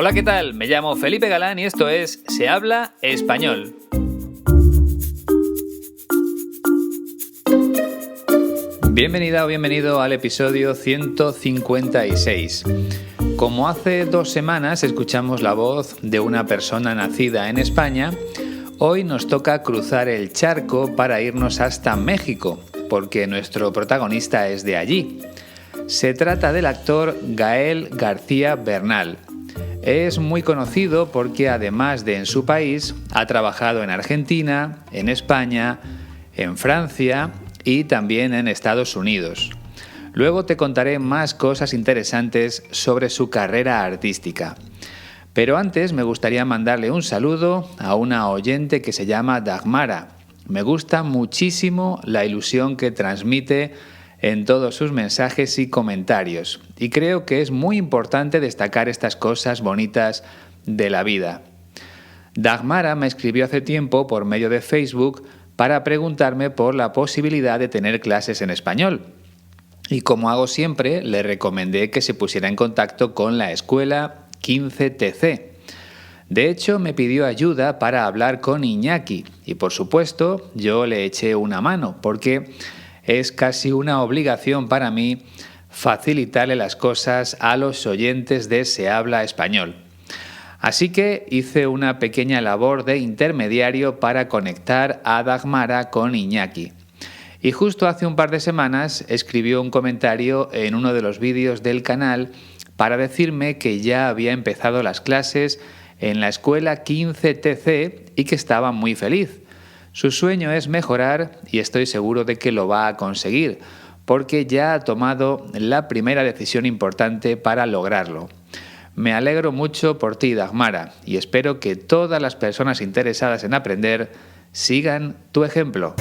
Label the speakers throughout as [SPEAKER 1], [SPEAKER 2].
[SPEAKER 1] Hola, ¿qué tal? Me llamo Felipe Galán y esto es Se habla español. Bienvenida o bienvenido al episodio 156. Como hace 2 semanas escuchamos la voz de una persona nacida en España, hoy nos toca cruzar el charco para irnos hasta México, porque nuestro protagonista es de allí. Se trata del actor Gael García Bernal. Es muy conocido porque además de en su país, ha trabajado en Argentina, en España, en Francia y también en Estados Unidos. Luego te contaré más cosas interesantes sobre su carrera artística. Pero antes me gustaría mandarle un saludo a una oyente que se llama Dagmara. Me gusta muchísimo la ilusión que transmite en todos sus mensajes y comentarios. Y creo que es muy importante destacar estas cosas bonitas de la vida. Dagmara me escribió hace tiempo por medio de Facebook para preguntarme por la posibilidad de tener clases en español. Y como hago siempre, le recomendé que se pusiera en contacto con la escuela 15TC. De hecho, me pidió ayuda para hablar con Iñaki y, por supuesto, yo le eché una mano porque es casi una obligación para mí facilitarle las cosas a los oyentes de Se habla español. Así que hice una pequeña labor de intermediario para conectar a Dagmara con Iñaki. Y justo hace un par de semanas escribió un comentario en uno de los vídeos del canal para decirme que ya había empezado las clases en la escuela 15TC y que estaba muy feliz. Su sueño es mejorar y estoy seguro de que lo va a conseguir, porque ya ha tomado la primera decisión importante para lograrlo. Me alegro mucho por ti, Dagmara, y espero que todas las personas interesadas en aprender sigan tu ejemplo.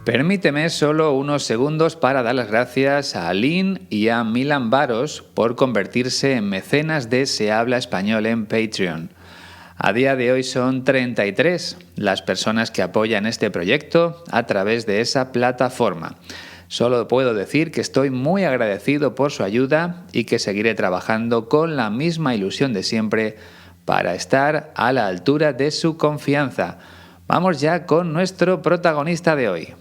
[SPEAKER 1] Permíteme solo unos segundos para dar las gracias a Lynn y a Milan Baros por convertirse en mecenas de Se habla español en Patreon. A día de hoy son 33 las personas que apoyan este proyecto a través de esa plataforma. Solo puedo decir que estoy muy agradecido por su ayuda y que seguiré trabajando con la misma ilusión de siempre para estar a la altura de su confianza. Vamos ya con nuestro protagonista de hoy.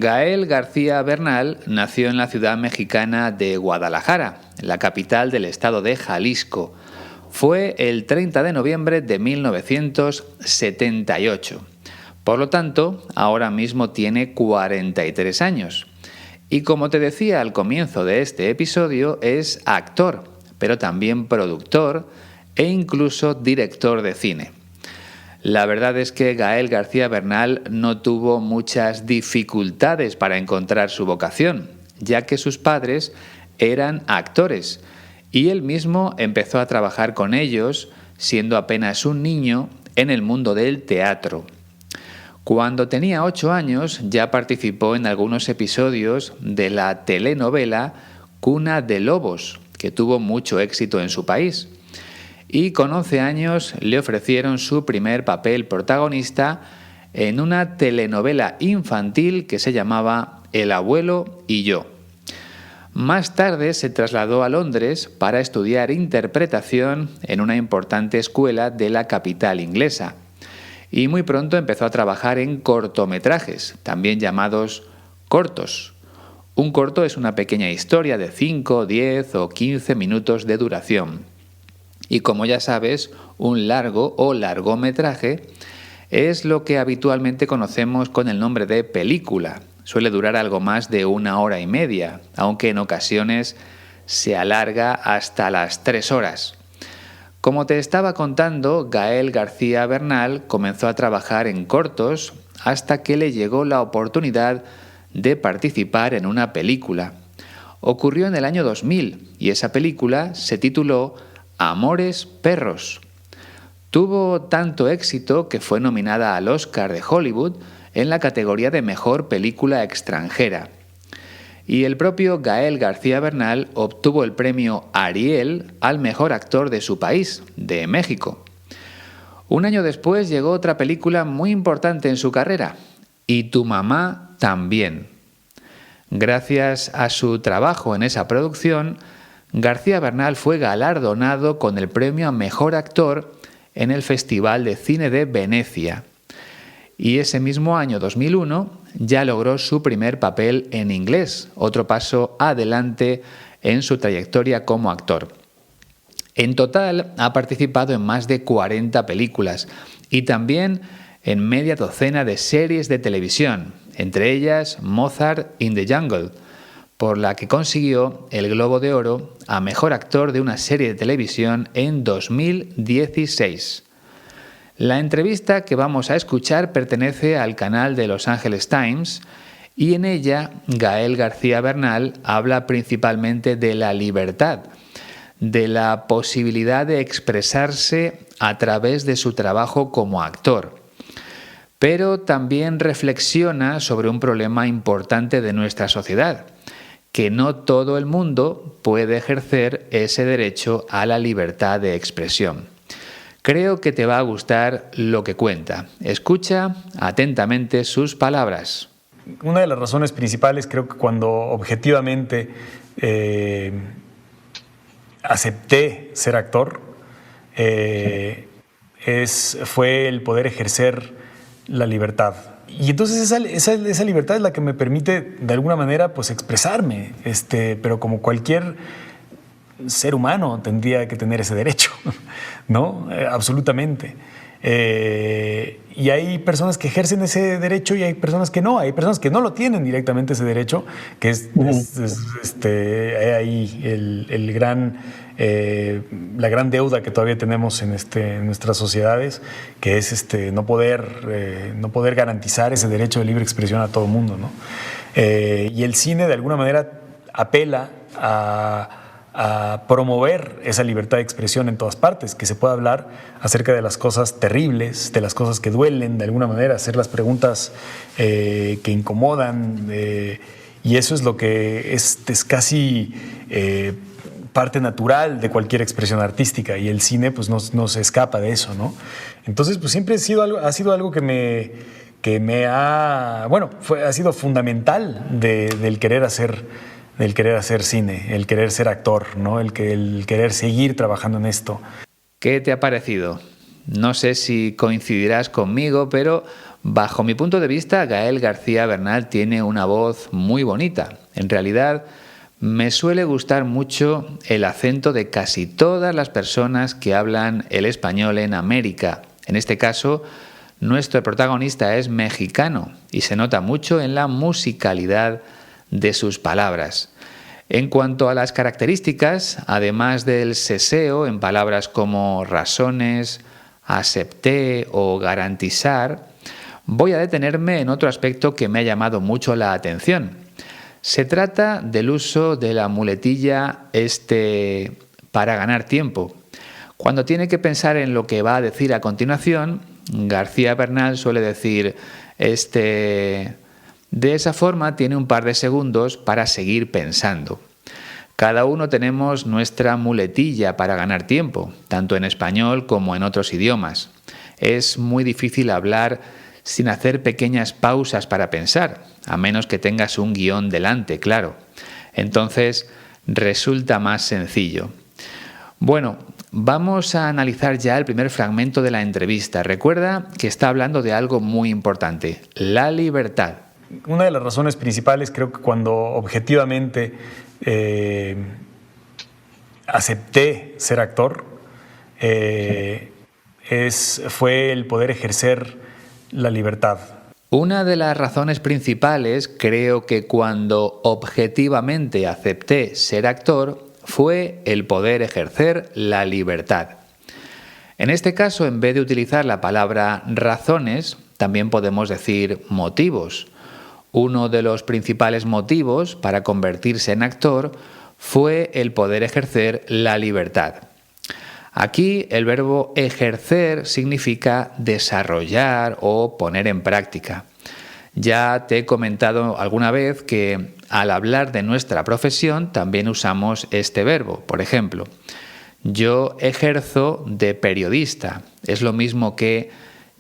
[SPEAKER 1] Gael García Bernal nació en la ciudad mexicana de Guadalajara, la capital del estado de Jalisco. Fue el 30 de noviembre de 1978. Por lo tanto, ahora mismo tiene 43 años. Y como te decía al comienzo de este episodio, es actor, pero también productor e incluso director de cine. La verdad es que Gael García Bernal no tuvo muchas dificultades para encontrar su vocación, ya que sus padres eran actores y él mismo empezó a trabajar con ellos, siendo apenas un niño, en el mundo del teatro. Cuando tenía 8 años ya participó en algunos episodios de la telenovela Cuna de Lobos, que tuvo mucho éxito en su país. Y con 11 años le ofrecieron su primer papel protagonista en una telenovela infantil que se llamaba El abuelo y yo. Más tarde se trasladó a Londres para estudiar interpretación en una importante escuela de la capital inglesa. Y muy pronto empezó a trabajar en cortometrajes, también llamados cortos. Un corto es una pequeña historia de 5, 10 o 15 minutos de duración. Y como ya sabes, un largo o largometraje es lo que habitualmente conocemos con el nombre de película. Suele durar algo más de 1 hora y media, aunque en ocasiones se alarga hasta las 3 horas. Como te estaba contando, Gael García Bernal comenzó a trabajar en cortos hasta que le llegó la oportunidad de participar en una película. Ocurrió en el año 2000 y esa película se tituló Amores Perros. Tuvo tanto éxito que fue nominada al Oscar de Hollywood en la categoría de Mejor Película Extranjera. y el propio Gael García Bernal obtuvo el premio Ariel al mejor actor de su país, de México. Un año después llegó otra película muy importante en su carrera, Y tu mamá también. Gracias a su trabajo en esa producción, García Bernal fue galardonado con el premio a Mejor Actor en el Festival de Cine de Venecia. Y ese mismo año 2001 ya logró su primer papel en inglés, otro paso adelante en su trayectoria como actor. En total ha participado en más de 40 películas y también en media docena de series de televisión, entre ellas Mozart in the Jungle, por la que consiguió el Globo de Oro a Mejor Actor de una serie de televisión en 2016. La entrevista que vamos a escuchar pertenece al canal de Los Angeles Times y en ella Gael García Bernal habla principalmente de la libertad, de la posibilidad de expresarse a través de su trabajo como actor. Pero también reflexiona sobre un problema importante de nuestra sociedad, que no todo el mundo puede ejercer ese derecho a la libertad de expresión. Creo que te va a gustar lo que cuenta. Escucha atentamente sus palabras.
[SPEAKER 2] Una de las razones principales, creo que cuando objetivamente acepté ser actor, fue el poder ejercer la libertad. Y entonces esa libertad es la que me permite, de alguna manera, pues expresarme, pero como cualquier ser humano tendría que tener ese derecho, ¿no? Absolutamente. Y hay personas que ejercen ese derecho y hay personas que no. Hay personas que no lo tienen directamente ese derecho, que es ahí la gran deuda que todavía tenemos en nuestras sociedades, que es no poder garantizar ese derecho de libre expresión a todo el mundo, ¿no? Y el cine de alguna manera apela a promover esa libertad de expresión en todas partes, que se pueda hablar acerca de las cosas terribles, de las cosas que duelen, de alguna manera, hacer las preguntas que incomodan, y eso es lo que es casi parte natural de cualquier expresión artística, y el cine pues no se escapa de eso, ¿no? Entonces pues siempre ha sido algo que ha sido fundamental del querer hacer cine, el querer ser actor, ¿no? El querer seguir trabajando en esto.
[SPEAKER 1] ¿Qué te ha parecido? No sé si coincidirás conmigo, pero bajo mi punto de vista, Gael García Bernal tiene una voz muy bonita. En realidad, me suele gustar mucho el acento de casi todas las personas que hablan el español en América. En este caso, nuestro protagonista es mexicano y se nota mucho en la musicalidad de sus palabras. En cuanto a las características, además del seseo en palabras como razones, acepté o garantizar, voy a detenerme en otro aspecto que me ha llamado mucho la atención. Se trata del uso de la muletilla para ganar tiempo. Cuando tiene que pensar en lo que va a decir a continuación, García Bernal suele decir De esa forma tiene un par de segundos para seguir pensando. Cada uno tenemos nuestra muletilla para ganar tiempo, tanto en español como en otros idiomas. Es muy difícil hablar sin hacer pequeñas pausas para pensar, a menos que tengas un guión delante, claro. Entonces resulta más sencillo. Bueno, vamos a analizar ya el primer fragmento de la entrevista. Recuerda que está hablando de algo muy importante, la libertad.
[SPEAKER 2] Una de las razones principales, creo que cuando objetivamente acepté ser actor, fue el poder ejercer la libertad.
[SPEAKER 1] Una de las razones principales, creo que cuando objetivamente acepté ser actor, fue el poder ejercer la libertad. En este caso, en vez de utilizar la palabra razones, también podemos decir motivos. Uno de los principales motivos para convertirse en actor fue el poder ejercer la libertad. Aquí el verbo ejercer significa desarrollar o poner en práctica. Ya te he comentado alguna vez que al hablar de nuestra profesión también usamos este verbo. Por ejemplo, yo ejerzo de periodista. Es lo mismo que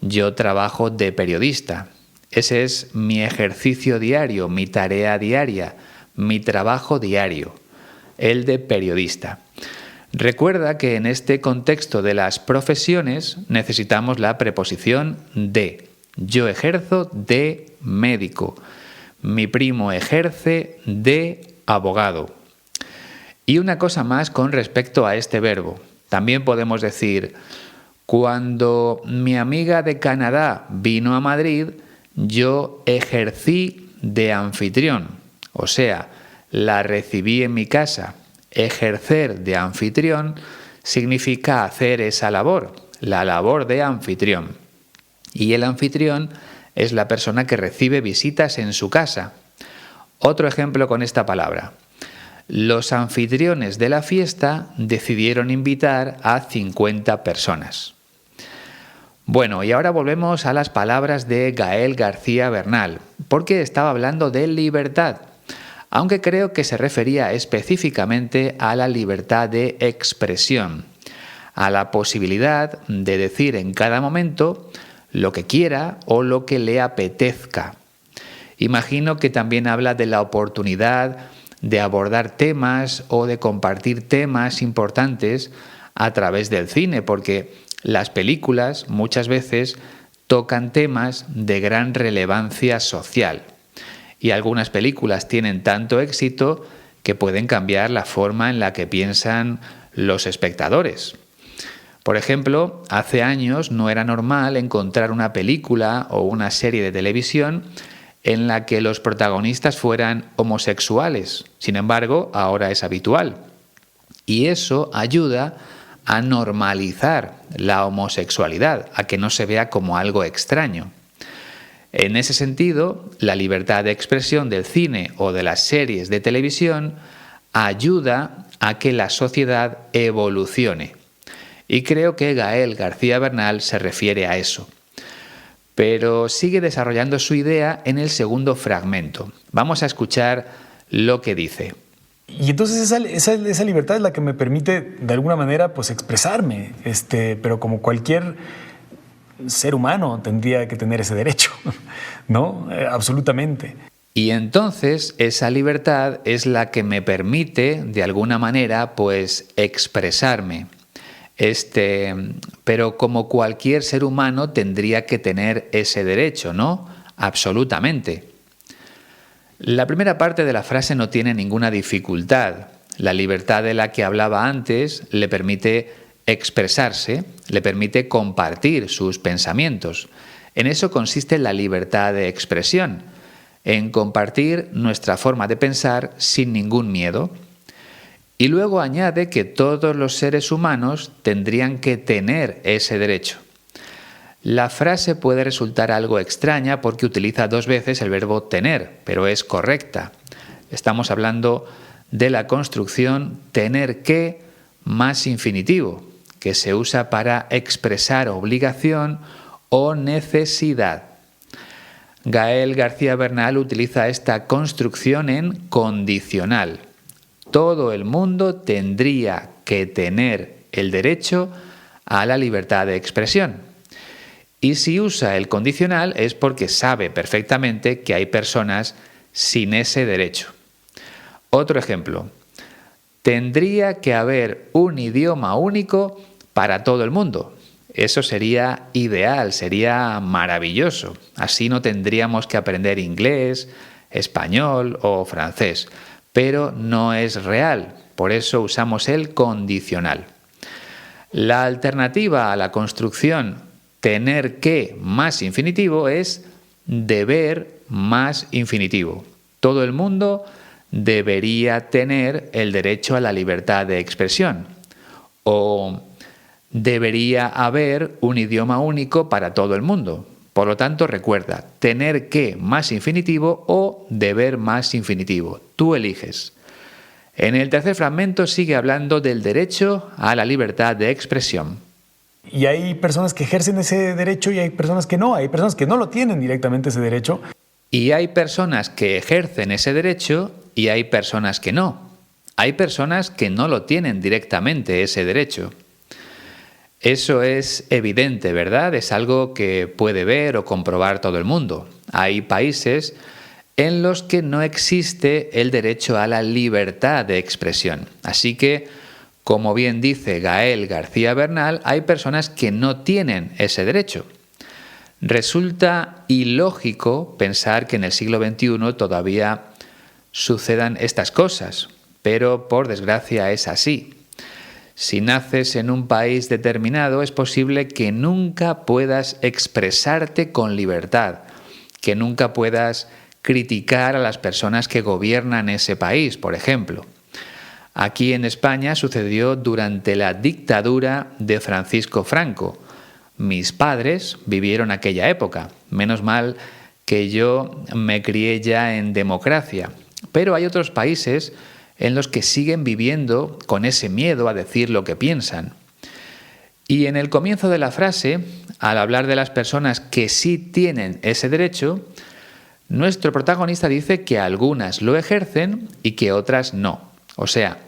[SPEAKER 1] yo trabajo de periodista. Ese es mi ejercicio diario, mi tarea diaria, mi trabajo diario, el de periodista. Recuerda que en este contexto de las profesiones necesitamos la preposición de. Yo ejerzo de médico. Mi primo ejerce de abogado. Y una cosa más con respecto a este verbo. También podemos decir, cuando mi amiga de Canadá vino a Madrid, yo ejercí de anfitrión. O sea, la recibí en mi casa. Ejercer de anfitrión significa hacer esa labor, la labor de anfitrión. Y el anfitrión es la persona que recibe visitas en su casa. Otro ejemplo con esta palabra. Los anfitriones de la fiesta decidieron invitar a 50 personas. Bueno, y ahora volvemos a las palabras de Gael García Bernal, porque estaba hablando de libertad, aunque creo que se refería específicamente a la libertad de expresión, a la posibilidad de decir en cada momento lo que quiera o lo que le apetezca. Imagino que también habla de la oportunidad de abordar temas o de compartir temas importantes a través del cine, porque las películas muchas veces tocan temas de gran relevancia social. Y algunas películas tienen tanto éxito que pueden cambiar la forma en la que piensan los espectadores. Por ejemplo, hace años no era normal encontrar una película o una serie de televisión en la que los protagonistas fueran homosexuales. Sin embargo, ahora es habitual. Y eso ayuda a normalizar la homosexualidad, a que no se vea como algo extraño. En ese sentido, la libertad de expresión del cine o de las series de televisión ayuda a que la sociedad evolucione. Y creo que Gael García Bernal se refiere a eso. Pero sigue desarrollando su idea en el segundo fragmento. Vamos a escuchar lo que dice.
[SPEAKER 2] Y entonces esa libertad es la que me permite, de alguna manera, pues expresarme. Pero como cualquier ser humano tendría que tener ese derecho, ¿no? Absolutamente.
[SPEAKER 1] Y entonces esa libertad es la que me permite, de alguna manera, pues expresarme. Pero como cualquier ser humano tendría que tener ese derecho, ¿no? Absolutamente. La primera parte de la frase no tiene ninguna dificultad. La libertad de la que hablaba antes le permite expresarse, le permite compartir sus pensamientos. En eso consiste la libertad de expresión, en compartir nuestra forma de pensar sin ningún miedo. Y luego añade que todos los seres humanos tendrían que tener ese derecho. La frase puede resultar algo extraña porque utiliza 2 veces el verbo tener, pero es correcta. Estamos hablando de la construcción tener que más infinitivo, que se usa para expresar obligación o necesidad. Gael García Bernal utiliza esta construcción en condicional. Todo el mundo tendría que tener el derecho a la libertad de expresión. Y si usa el condicional es porque sabe perfectamente que hay personas sin ese derecho. Otro ejemplo. Tendría que haber un idioma único para todo el mundo. Eso sería ideal, sería maravilloso. Así no tendríamos que aprender inglés, español o francés. Pero no es real, por eso usamos el condicional. La alternativa a la construcción tener que más infinitivo es deber más infinitivo. Todo el mundo debería tener el derecho a la libertad de expresión. O debería haber un idioma único para todo el mundo. Por lo tanto, recuerda, tener que más infinitivo o deber más infinitivo. Tú eliges. En el tercer fragmento sigue hablando del derecho a la libertad de expresión.
[SPEAKER 2] Y hay personas que ejercen ese derecho y hay personas que no. Hay personas que no lo tienen directamente ese derecho.
[SPEAKER 1] Y hay personas que ejercen ese derecho y hay personas que no. Hay personas que no lo tienen directamente, ese derecho. Eso es evidente, ¿verdad? Es algo que puede ver o comprobar todo el mundo. Hay países en los que no existe el derecho a la libertad de expresión. Así que, como bien dice Gael García Bernal, hay personas que no tienen ese derecho. Resulta ilógico pensar que en el siglo XXI todavía sucedan estas cosas, pero por desgracia es así. Si naces en un país determinado, es posible que nunca puedas expresarte con libertad, que nunca puedas criticar a las personas que gobiernan ese país, por ejemplo. Aquí en España sucedió durante la dictadura de Francisco Franco. Mis padres vivieron aquella época. Menos mal que yo me crié ya en democracia. Pero hay otros países en los que siguen viviendo con ese miedo a decir lo que piensan. Y en el comienzo de la frase, al hablar de las personas que sí tienen ese derecho, nuestro protagonista dice que algunas lo ejercen y que otras no. O sea,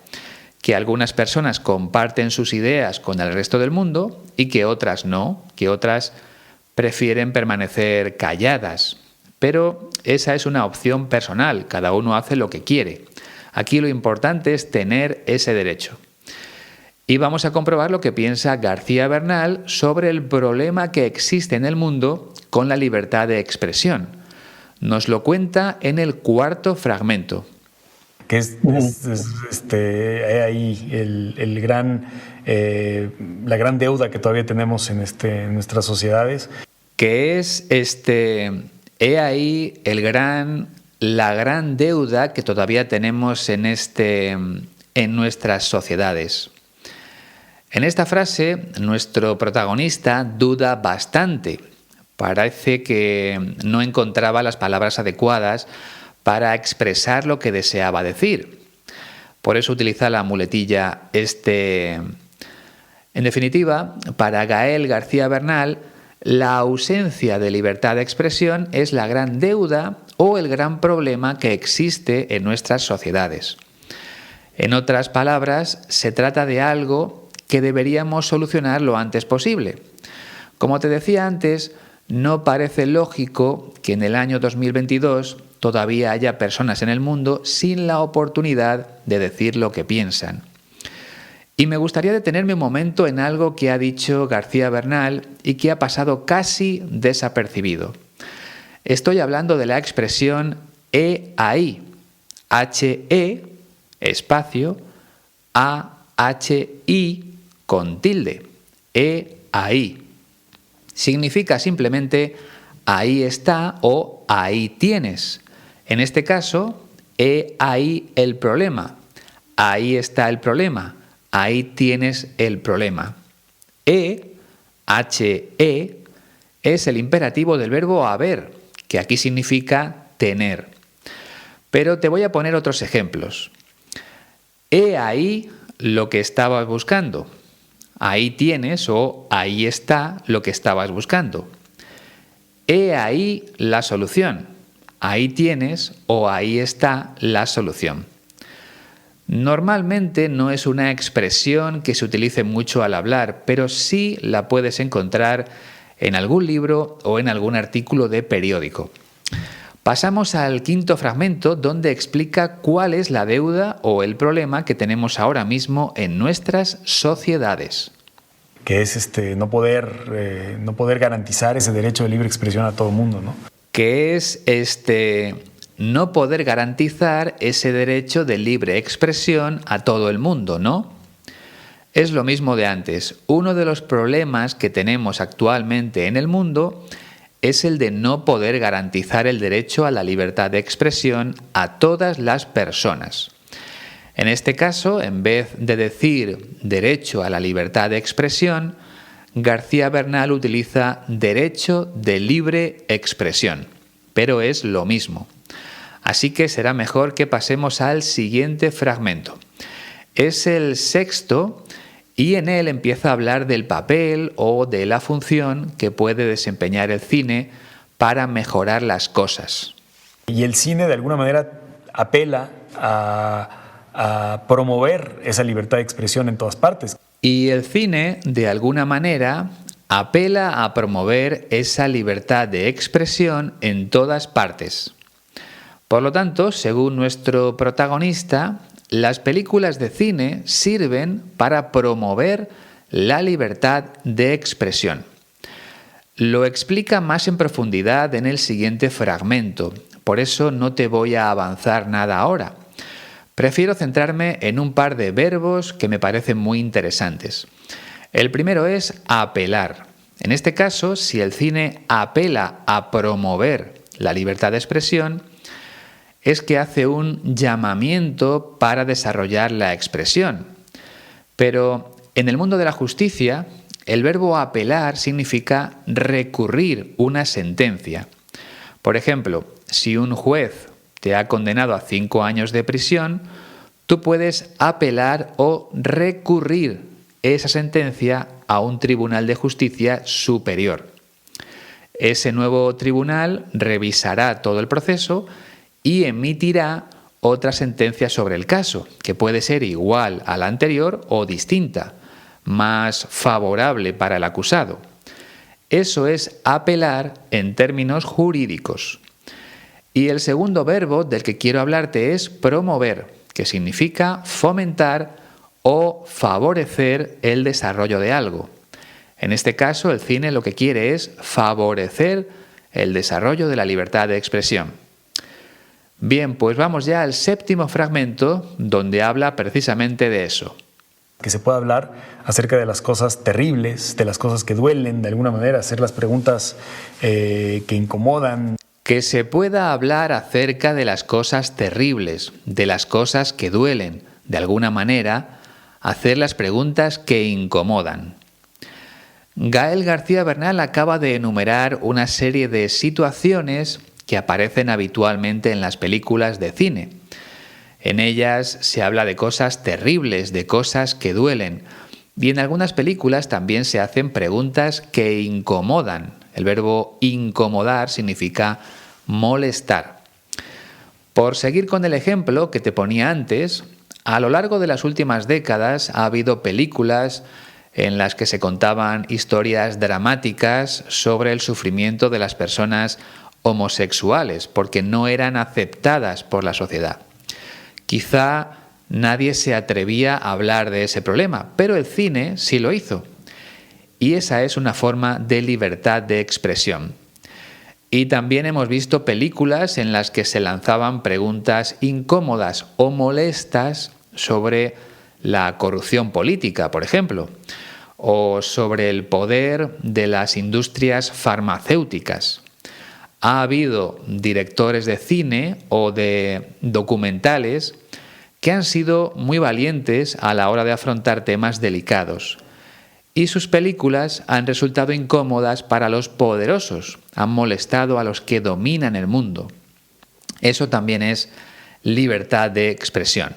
[SPEAKER 1] que algunas personas comparten sus ideas con el resto del mundo y que otras no, que otras prefieren permanecer calladas. Pero esa es una opción personal, cada uno hace lo que quiere. Aquí lo importante es tener ese derecho. Y vamos a comprobar lo que piensa García Bernal sobre el problema que existe en el mundo con la libertad de expresión. Nos lo cuenta en el cuarto fragmento.
[SPEAKER 2] Que es ahí la gran deuda que todavía tenemos en nuestras sociedades.
[SPEAKER 1] Que es he ahí la gran deuda que todavía tenemos en nuestras sociedades. En esta frase, nuestro protagonista duda bastante. Parece que no encontraba las palabras adecuadas para expresar lo que deseaba decir. Por eso utiliza la muletilla En definitiva, para Gael García Bernal, la ausencia de libertad de expresión es la gran deuda o el gran problema que existe en nuestras sociedades. En otras palabras, se trata de algo que deberíamos solucionar lo antes posible. Como te decía antes, no parece lógico que en el año 2022 todavía haya personas en el mundo sin la oportunidad de decir lo que piensan. Y me gustaría detenerme un momento en algo que ha dicho García Bernal y que ha pasado casi desapercibido. Estoy hablando de la expresión ahí, H-E, espacio, A-H-I con tilde, ahí. Significa simplemente ahí está o ahí tienes. En este caso, ahí el problema. Ahí está el problema. Ahí tienes el problema. H-E, es el imperativo del verbo haber, que aquí significa tener. Pero te voy a poner otros ejemplos. Ahí lo que estabas buscando. Ahí tienes o ahí está lo que estabas buscando. Ahí la solución. Ahí tienes o ahí está la solución. Normalmente no es una expresión que se utilice mucho al hablar, pero sí la puedes encontrar en algún libro o en algún artículo de periódico. Pasamos al quinto fragmento, donde explica cuál es la deuda o el problema que tenemos ahora mismo en nuestras sociedades.
[SPEAKER 2] Que es no poder garantizar ese derecho de libre expresión a todo el mundo, ¿no?
[SPEAKER 1] Que es no poder garantizar ese derecho de libre expresión a todo el mundo, ¿no? Es lo mismo de antes. Uno de los problemas que tenemos actualmente en el mundo es el de no poder garantizar el derecho a la libertad de expresión a todas las personas. En este caso, en vez de decir derecho a la libertad de expresión, García Bernal utiliza derecho de libre expresión, pero es lo mismo. Así que será mejor que pasemos al siguiente fragmento. Es el sexto y en él empieza a hablar del papel o de la función que puede desempeñar el cine para mejorar las cosas.
[SPEAKER 2] Y el cine de alguna manera apela a promover esa libertad de expresión en todas partes.
[SPEAKER 1] Y el cine, de alguna manera, apela a promover esa libertad de expresión en todas partes. Por lo tanto, según nuestro protagonista, las películas de cine sirven para promover la libertad de expresión. Lo explica más en profundidad en el siguiente fragmento, por eso no te voy a avanzar nada ahora. Prefiero centrarme en un par de verbos que me parecen muy interesantes. El primero es apelar. En este caso, si el cine apela a promover la libertad de expresión, es que hace un llamamiento para desarrollar la expresión. Pero en el mundo de la justicia, el verbo apelar significa recurrir una sentencia. Por ejemplo, si un juez te ha condenado a 5 años de prisión, tú puedes apelar o recurrir esa sentencia a un tribunal de justicia superior. Ese nuevo tribunal revisará todo el proceso y emitirá otra sentencia sobre el caso, que puede ser igual a la anterior o distinta, más favorable para el acusado. Eso es apelar en términos jurídicos. Y el segundo verbo del que quiero hablarte es promover, que significa fomentar o favorecer el desarrollo de algo. En este caso, el cine lo que quiere es favorecer el desarrollo de la libertad de expresión. Bien, pues vamos ya al séptimo fragmento, donde habla precisamente de eso.
[SPEAKER 2] Que se pueda hablar acerca de las cosas terribles, de las cosas que duelen, de alguna manera, hacer las preguntas que incomodan.
[SPEAKER 1] Que se pueda hablar acerca de las cosas terribles, de las cosas que duelen, de alguna manera, hacer las preguntas que incomodan. Gael García Bernal acaba de enumerar una serie de situaciones que aparecen habitualmente en las películas de cine. En ellas se habla de cosas terribles, de cosas que duelen, y en algunas películas también se hacen preguntas que incomodan. El verbo incomodar significa molestar. Por seguir con el ejemplo que te ponía antes, a lo largo de las últimas décadas ha habido películas en las que se contaban historias dramáticas sobre el sufrimiento de las personas homosexuales, porque no eran aceptadas por la sociedad. Quizá nadie se atrevía a hablar de ese problema, pero el cine sí lo hizo. Y esa es una forma de libertad de expresión. Y también hemos visto películas en las que se lanzaban preguntas incómodas o molestas sobre la corrupción política, por ejemplo, o sobre el poder de las industrias farmacéuticas. Ha habido directores de cine o de documentales que han sido muy valientes a la hora de afrontar temas delicados. Y sus películas han resultado incómodas para los poderosos, han molestado a los que dominan el mundo. Eso también es libertad de expresión.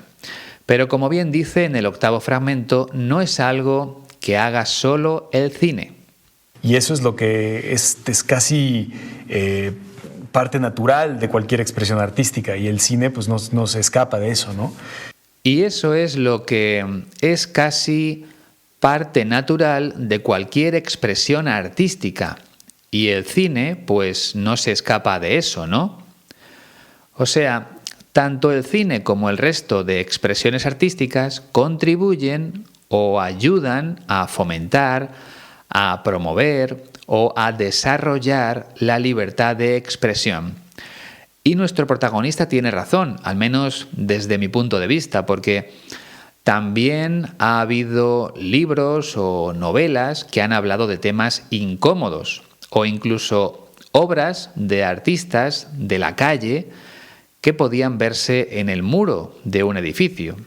[SPEAKER 1] Pero como bien dice en el octavo fragmento, no es algo que haga solo el cine.
[SPEAKER 2] Y eso es lo que es casi parte natural de cualquier expresión artística, y el cine pues no se escapa de eso, ¿no?
[SPEAKER 1] Y eso es lo que es casi parte natural de cualquier expresión artística. Y el cine, pues no se escapa de eso, ¿no? O sea, tanto el cine como el resto de expresiones artísticas contribuyen o ayudan a fomentar, a promover o a desarrollar la libertad de expresión. Y nuestro protagonista tiene razón, al menos desde mi punto de vista, porque también ha habido libros o novelas que han hablado de temas incómodos, o incluso obras de artistas de la calle que podían verse en el muro de un edificio.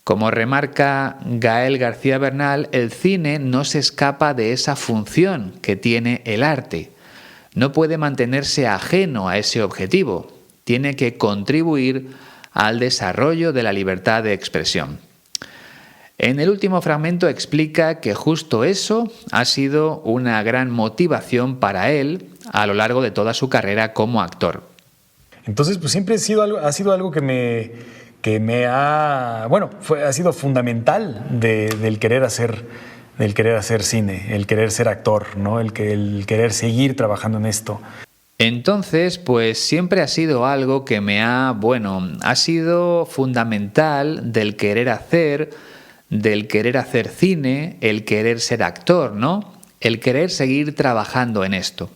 [SPEAKER 1] Como remarca Gael García Bernal, el cine no se escapa de esa función que tiene el arte. No puede mantenerse ajeno a ese objetivo. Tiene que contribuir al desarrollo de la libertad de expresión. En el último fragmento explica que justo eso ha sido una gran motivación para él a lo largo de toda su carrera como actor.
[SPEAKER 2] Entonces, pues siempre ha sido algo ha sido fundamental del querer hacer cine, el querer ser actor, ¿no? El querer seguir trabajando en esto.
[SPEAKER 1] Entonces, pues siempre ha sido algo que ha sido fundamental del querer hacer cine, el querer ser actor, ¿no? El querer seguir trabajando en esto.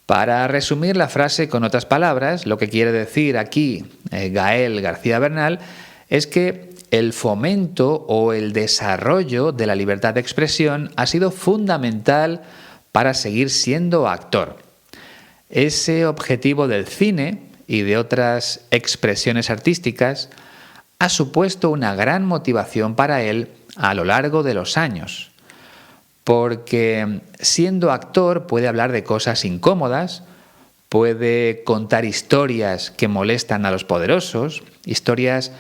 [SPEAKER 1] Para resumir la frase con otras palabras, lo que quiere decir aquí Gael García Bernal es que el fomento o el desarrollo de la libertad de expresión ha sido fundamental para seguir siendo actor. Ese objetivo del cine y de otras expresiones artísticas ha supuesto una gran motivación para él a lo largo de los años, porque siendo actor puede hablar de cosas incómodas, puede contar historias que molestan a los poderosos, historias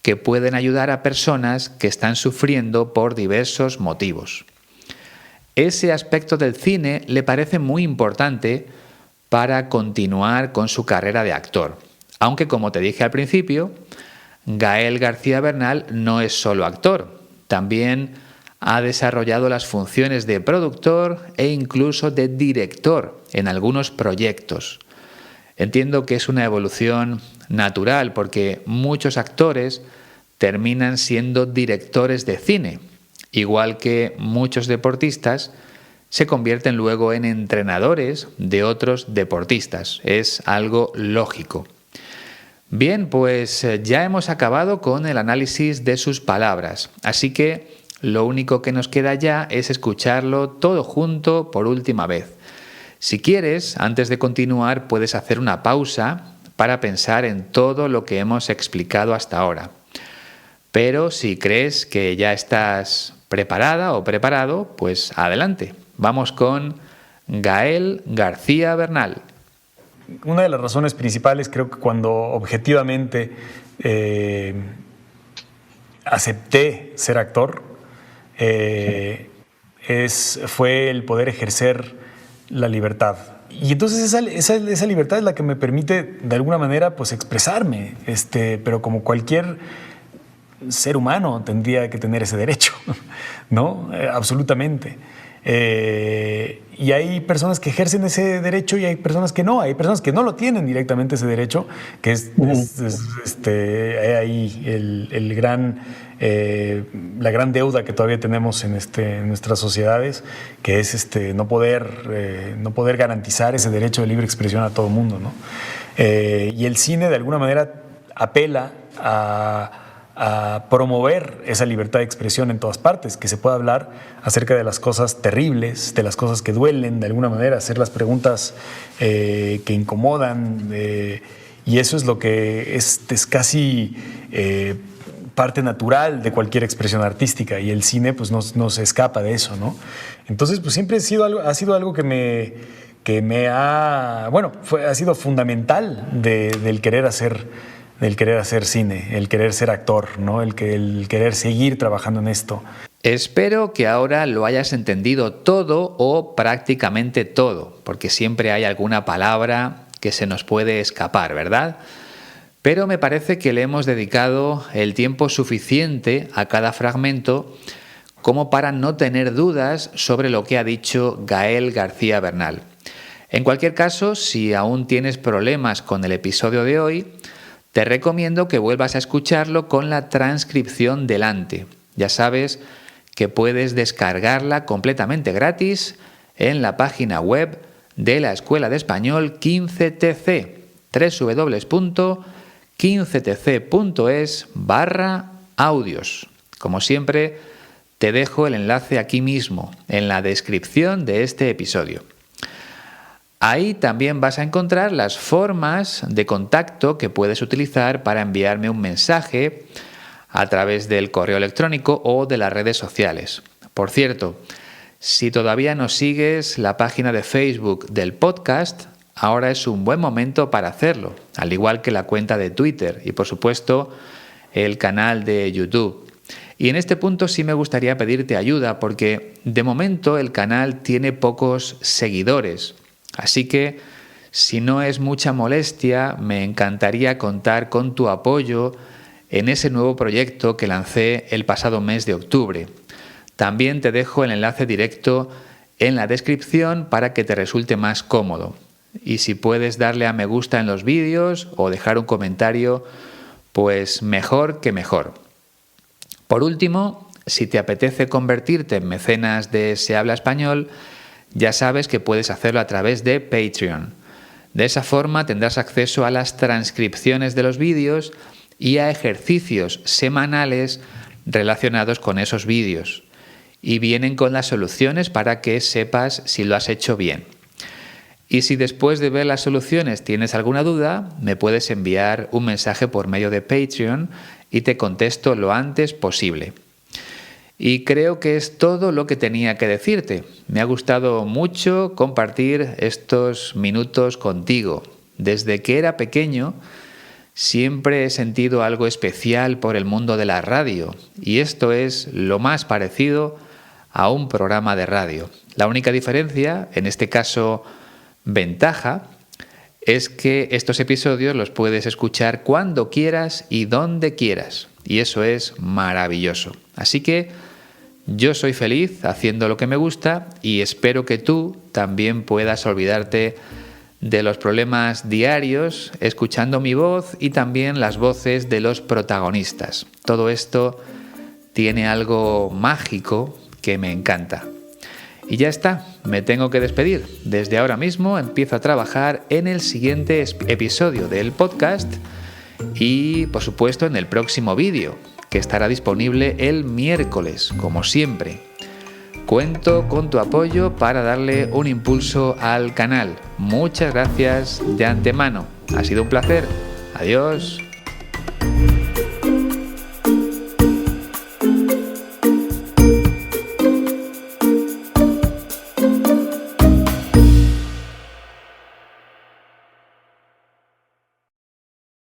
[SPEAKER 1] que pueden ayudar a personas que están sufriendo por diversos motivos. Ese aspecto del cine le parece muy importante para continuar con su carrera de actor. Aunque, como te dije al principio, Gael García Bernal no es solo actor, también ha desarrollado las funciones de productor e incluso de director en algunos proyectos. Entiendo que es una evolución natural porque muchos actores terminan siendo directores de cine, igual que muchos deportistas se convierten luego en entrenadores de otros deportistas. Es algo lógico. Bien, pues ya hemos acabado con el análisis de sus palabras, así que lo único que nos queda ya es escucharlo todo junto por última vez. Si quieres, antes de continuar, puedes hacer una pausa para pensar en todo lo que hemos explicado hasta ahora. Pero si crees que ya estás preparada o preparado, pues adelante. Vamos con Gael García Bernal.
[SPEAKER 2] Una de las razones principales, creo que cuando objetivamente acepté ser actor, fue el poder ejercer la libertad. Y entonces esa libertad es la que me permite, de alguna manera, pues expresarme, pero como cualquier ser humano tendría que tener ese derecho, ¿no? Absolutamente. Y hay personas que ejercen ese derecho y hay personas que no. Hay personas que no lo tienen directamente ese derecho, que es ahí la gran deuda que todavía tenemos en nuestras sociedades, que es no poder garantizar ese derecho de libre expresión a todo el mundo, ¿no? Y el cine de alguna manera apela a promover esa libertad de expresión en todas partes, que se pueda hablar acerca de las cosas terribles, de las cosas que duelen de alguna manera, hacer las preguntas que incomodan, y eso es lo que es casi parte natural de cualquier expresión artística, y el cine pues no se escapa de eso, ¿no? Entonces pues siempre ha sido algo que ha sido fundamental del querer hacer cine, el querer ser actor, ¿no? El querer seguir trabajando en esto.
[SPEAKER 1] Espero que ahora lo hayas entendido todo o prácticamente todo, porque siempre hay alguna palabra que se nos puede escapar, ¿verdad? Pero me parece que le hemos dedicado el tiempo suficiente a cada fragmento como para no tener dudas sobre lo que ha dicho Gael García Bernal. En cualquier caso, si aún tienes problemas con el episodio de hoy, te recomiendo que vuelvas a escucharlo con la transcripción delante. Ya sabes que puedes descargarla completamente gratis en la página web de la Escuela de Español 15TC, www.15tc.es/audios. Como siempre, te dejo el enlace aquí mismo, en la descripción de este episodio. Ahí también vas a encontrar las formas de contacto que puedes utilizar para enviarme un mensaje a través del correo electrónico o de las redes sociales. Por cierto, si todavía no sigues la página de Facebook del podcast, ahora es un buen momento para hacerlo, al igual que la cuenta de Twitter y, por supuesto, el canal de YouTube. Y en este punto sí me gustaría pedirte ayuda porque de momento el canal tiene pocos seguidores. Así que Si no es mucha molestia, me encantaría contar con tu apoyo en ese nuevo proyecto que lancé el pasado mes de octubre. También te dejo el enlace directo en la descripción para que te resulte más cómodo. Y si puedes darle a me gusta en los vídeos o dejar un comentario, pues mejor que mejor. Por último, si te apetece convertirte en mecenas de Se Habla Español, ya sabes que puedes hacerlo a través de Patreon. De esa forma tendrás acceso a las transcripciones de los vídeos y a ejercicios semanales relacionados con esos vídeos. Y vienen con las soluciones para que sepas si lo has hecho bien. Y si después de ver las soluciones tienes alguna duda, me puedes enviar un mensaje por medio de Patreon y te contesto lo antes posible. Y creo que es todo lo que tenía que decirte. Me ha gustado mucho compartir estos minutos contigo. Desde que era pequeño, siempre he sentido algo especial por el mundo de la radio, y esto es lo más parecido a un programa de radio. La única diferencia, en este caso ventaja, es que estos episodios los puedes escuchar cuando quieras y donde quieras, y eso es maravilloso. Así que yo soy feliz haciendo lo que me gusta y espero que tú también puedas olvidarte de los problemas diarios, escuchando mi voz y también las voces de los protagonistas. Todo esto tiene algo mágico que me encanta. Y ya está, me tengo que despedir. Desde ahora mismo empiezo a trabajar en el siguiente episodio del podcast y, por supuesto, en el próximo vídeo, que estará disponible el miércoles, como siempre. Cuento con tu apoyo para darle un impulso al canal. Muchas gracias de antemano. Ha sido un placer. Adiós.